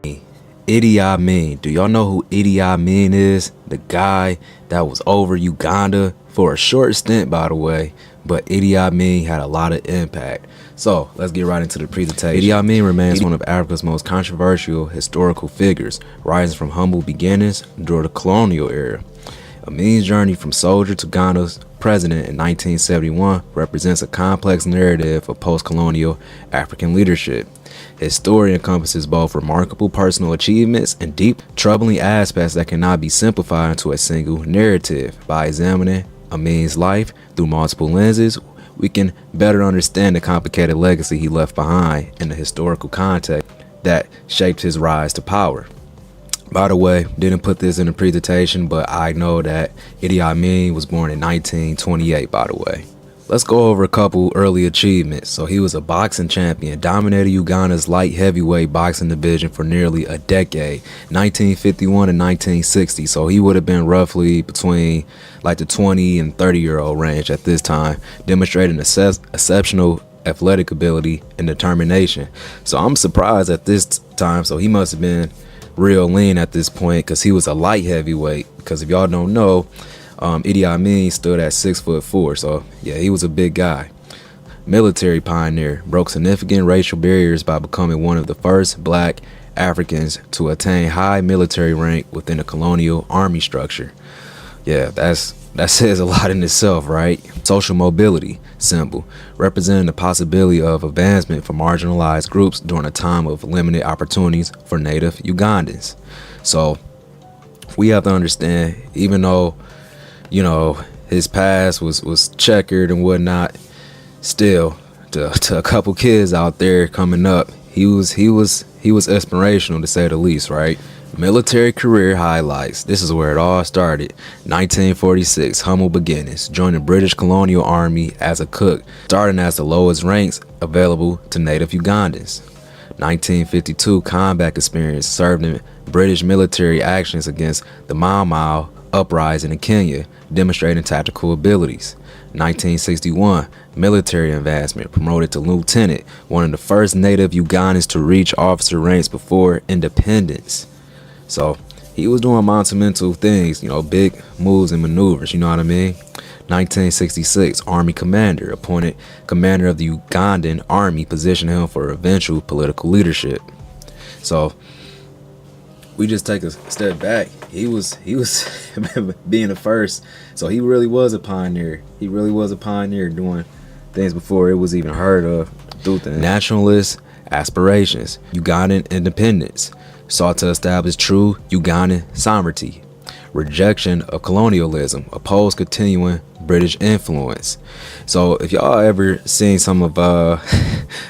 Idi Amin. Do y'all know who Idi Amin is? The guy that was over Uganda for a short stint, by the way, but Idi Amin had a lot of impact. So let's get right into the presentation. Idi Amin remains one of Africa's most controversial historical figures, rising from humble beginnings during the colonial era. Amin's journey from soldier to Ghana's president in 1971 represents a complex narrative of post-colonial African leadership. His story encompasses both remarkable personal achievements and deep, troubling aspects that cannot be simplified into a single narrative. By examining Amin's life through multiple lenses, we can better understand the complicated legacy he left behind and the historical context that shaped his rise to power. By the way, didn't put this in the presentation, but I know that Idi Amin was born in 1928, by the way. Let's go over a couple early achievements. So he was a boxing champion, dominated Uganda's light heavyweight boxing division for nearly a decade, 1951 and 1960. So he would have been roughly between like the 20 and 30-year-old range at this time, demonstrating exceptional athletic ability and determination. So I'm surprised at this time. So he must have been real lean at this point because he was a light heavyweight. Because if y'all don't know, Idi Amin stood at 6'4", so yeah, he was a big guy. Military pioneer, broke significant racial barriers by becoming one of the first black Africans to attain high military rank within the colonial army structure. Yeah, that says a lot in itself, right? Social mobility symbol, representing the possibility of advancement for marginalized groups during a time of limited opportunities for native Ugandans. So we have to understand, even though his past was checkered and whatnot, still to a couple kids out there coming up, he was inspirational, to say the least, right? Military career highlights. This is where it all started. 1946, humble beginnings, joined the British colonial army as a cook, starting as the lowest ranks available to native Ugandans. 1952, combat experience, served in British military actions against the Mau Mau uprising in Kenya, demonstrating tactical abilities. 1961, military advancement, promoted to lieutenant, one of the first native Ugandans to reach officer ranks before independence. So he was doing monumental things, big moves and maneuvers, you know what I mean? 1966, Army commander, appointed commander of the Ugandan Army, positioned him for eventual political leadership. So we just take a step back. He was being the first. So he really was a pioneer. He really was a pioneer doing things before it was even heard of. Do things. Nationalist aspirations, Ugandan independence, sought to establish true Ugandan sovereignty. Rejection of colonialism, opposed continuing British influence. So if y'all ever seen some of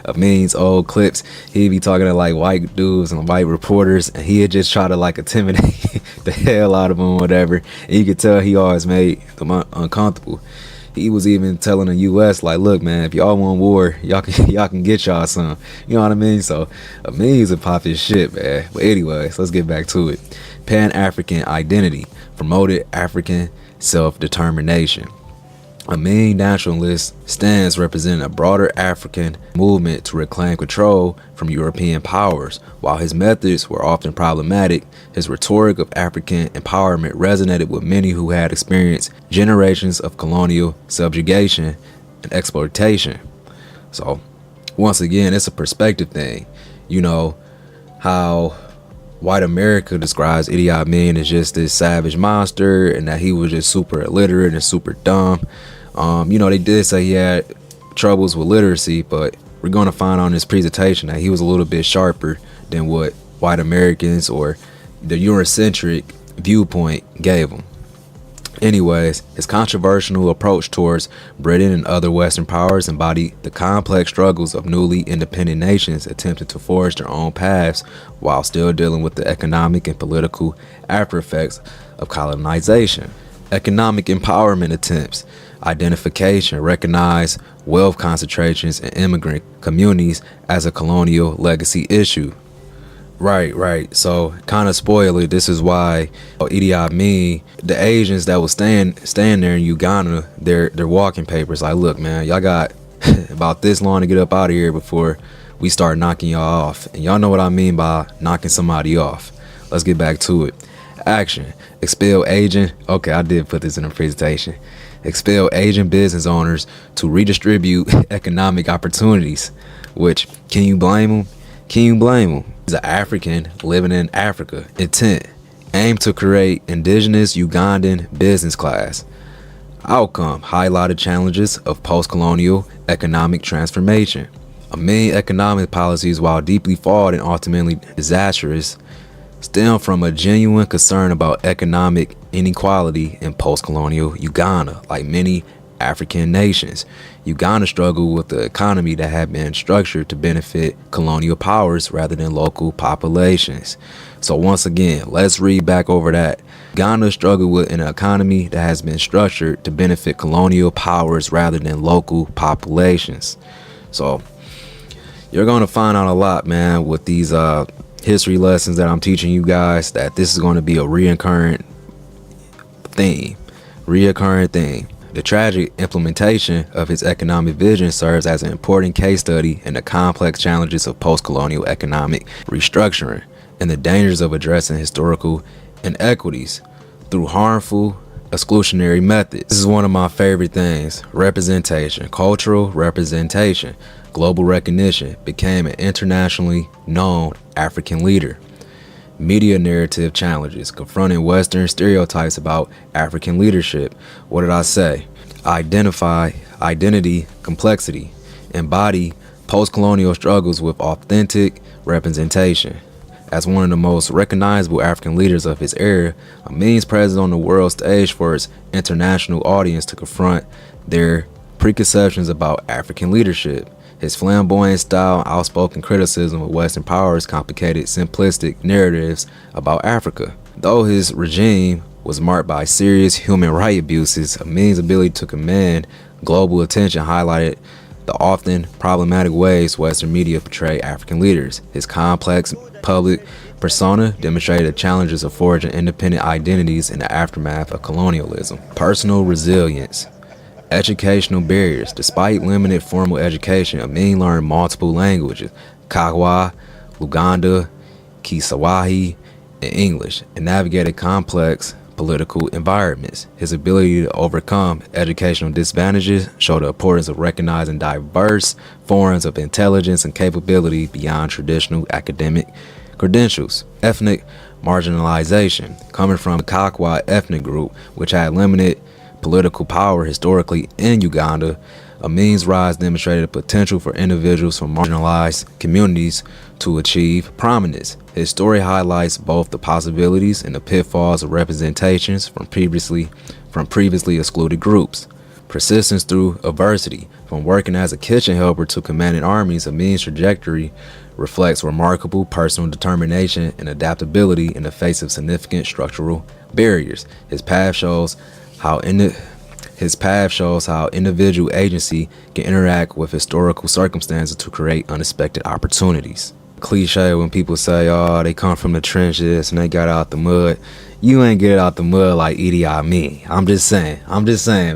Amin's old clips, he'd be talking to like white dudes and white reporters, and he'd just try to like intimidate the hell out of them, whatever. And you could tell he always made them uncomfortable. He was even telling the U.S. like, look, man, if y'all want war, y'all can get y'all some. You know what I mean? So Amin's a pop his shit, man. But anyways, let's get back to it. Pan-African identity, promoted African self-determination. Amin nationalist stance represented a broader African movement to reclaim control from European powers. While his methods were often problematic, his rhetoric of African empowerment resonated with many who had experienced generations of colonial subjugation and exploitation. So, once again, it's a perspective thing. How white America describes Idi Amin as just this savage monster and that he was just super illiterate and super dumb. They did say he had troubles with literacy, but we're going to find on this presentation that he was a little bit sharper than what white Americans or the Eurocentric viewpoint gave him. Anyways, his controversial approach towards Britain and other Western powers embodied the complex struggles of newly independent nations attempting to forge their own paths while still dealing with the economic and political after effects of colonization. Economic empowerment attempts, identification, recognize wealth concentrations in immigrant communities as a colonial legacy issue. Right. So kind of spoil it. This is why Idi Amin, the Asians that was staying there in Uganda, their walking papers like, look, man, y'all got about this long to get up out of here before we start knocking y'all off. And y'all know what I mean by knocking somebody off. Let's get back to it. Action. Expel agent. Okay, I did put this in the presentation. Expel agent business owners to redistribute economic opportunities. Which, can you blame them? Can you blame them? He's an African living in Africa. Intent. Aim to create indigenous Ugandan business class. Outcome. Highlighted challenges of post-colonial economic transformation. Amin economic policies, while deeply flawed and ultimately disastrous, stem from a genuine concern about economic inequality in post-colonial Uganda. Like many African nations, Uganda struggled with the economy that had been structured to benefit colonial powers rather than local populations. So once again, let's read back over that. Uganda struggled with an economy that has been structured to benefit colonial powers rather than local populations. So you're going to find out a lot, man, with these history lessons that I'm teaching you guys, that this is going to be a reoccurring theme. The tragic implementation of his economic vision serves as an important case study in the complex challenges of post-colonial economic restructuring and the dangers of addressing historical inequities through harmful exclusionary methods. This is one of my favorite things. Representation, cultural representation, global recognition, became an internationally known African leader. Media narrative challenges, confronting Western stereotypes about African leadership. What did I say? Identify identity complexity. Embody post-colonial struggles with authentic representation. As one of the most recognizable African leaders of his era, Amin's presence on the world stage for its international audience to confront their preconceptions about African leadership. His flamboyant style, outspoken criticism of Western powers, complicated, simplistic narratives about Africa. Though his regime was marked by serious human rights abuses, Amin's ability to command global attention highlighted the often problematic ways Western media portray African leaders. His complex public persona demonstrated the challenges of forging independent identities in the aftermath of colonialism. Personal resilience. Educational barriers. Despite limited formal education, Amin learned multiple languages: Kakwa, Luganda, Kiswahili, and English, and navigated complex political environments. His ability to overcome educational disadvantages showed the importance of recognizing diverse forms of intelligence and capability beyond traditional academic credentials. Ethnic marginalization. Coming from the Kakwa ethnic group, which had limited political power historically in Uganda, Amin's rise demonstrated the potential for individuals from marginalized communities to achieve prominence. His story highlights both the possibilities and the pitfalls of representations from previously excluded groups. Persistence through adversity. From working as a kitchen helper to commanding armies, Amin's trajectory reflects remarkable personal determination and adaptability in the face of significant structural barriers. His path shows how individual agency can interact with historical circumstances to create unexpected opportunities. Cliche when people say, oh, they come from the trenches and they got out the mud. You ain't get out the mud like Idi Amin. I'm just saying,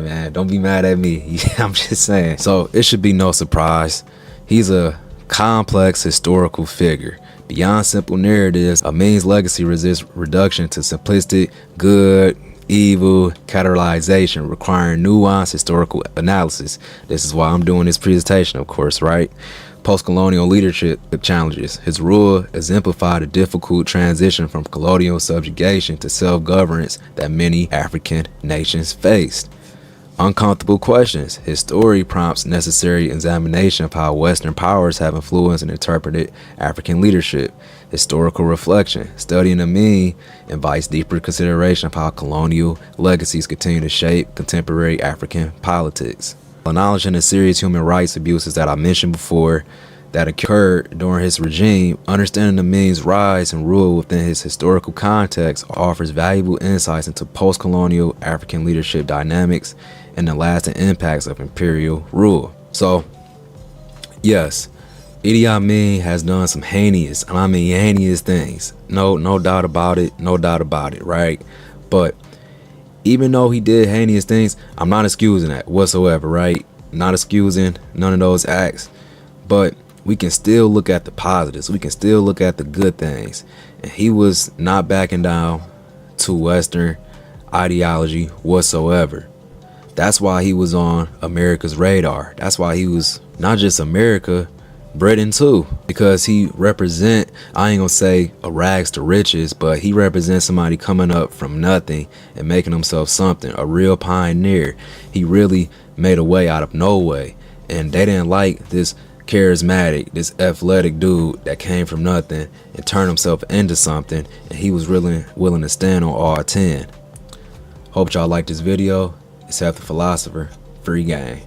man. Don't be mad at me. I'm just saying. So it should be no surprise. He's a complex historical figure. Beyond simple narratives, Amin's legacy resists reduction to simplistic good, evil categorization, requiring nuanced historical analysis. This is why I'm doing this presentation, of course, right? Post-colonial leadership challenges. His rule exemplified a difficult transition from colonial subjugation to self-governance that many African nations faced. Uncomfortable questions. His story prompts necessary examination of how Western powers have influenced and interpreted African leadership. Historical reflection. Studying Amin invites deeper consideration of how colonial legacies continue to shape contemporary African politics. Acknowledging the serious human rights abuses that I mentioned before that occurred during his regime, understanding Amin's rise and rule within his historical context offers valuable insights into post-colonial African leadership dynamics and the lasting impacts of imperial rule. So, yes, Idi Amin has done some heinous, and I mean heinous things. No doubt about it, right? But even though he did heinous things, I'm not excusing that whatsoever, right? Not excusing none of those acts. But we can still look at the positives. We can still look at the good things. And he was not backing down to Western ideology whatsoever. That's why he was on America's radar. That's why he was not just America, Britain too, because he represent, I ain't gonna say a rags to riches, but he represents somebody coming up from nothing and making himself something, a real pioneer. He really made a way out of no way, and they didn't like this charismatic, this athletic dude that came from nothing and turned himself into something, and he was really willing to stand on all 10. Hope y'all like this video. It's Half the Philosopher. Free game.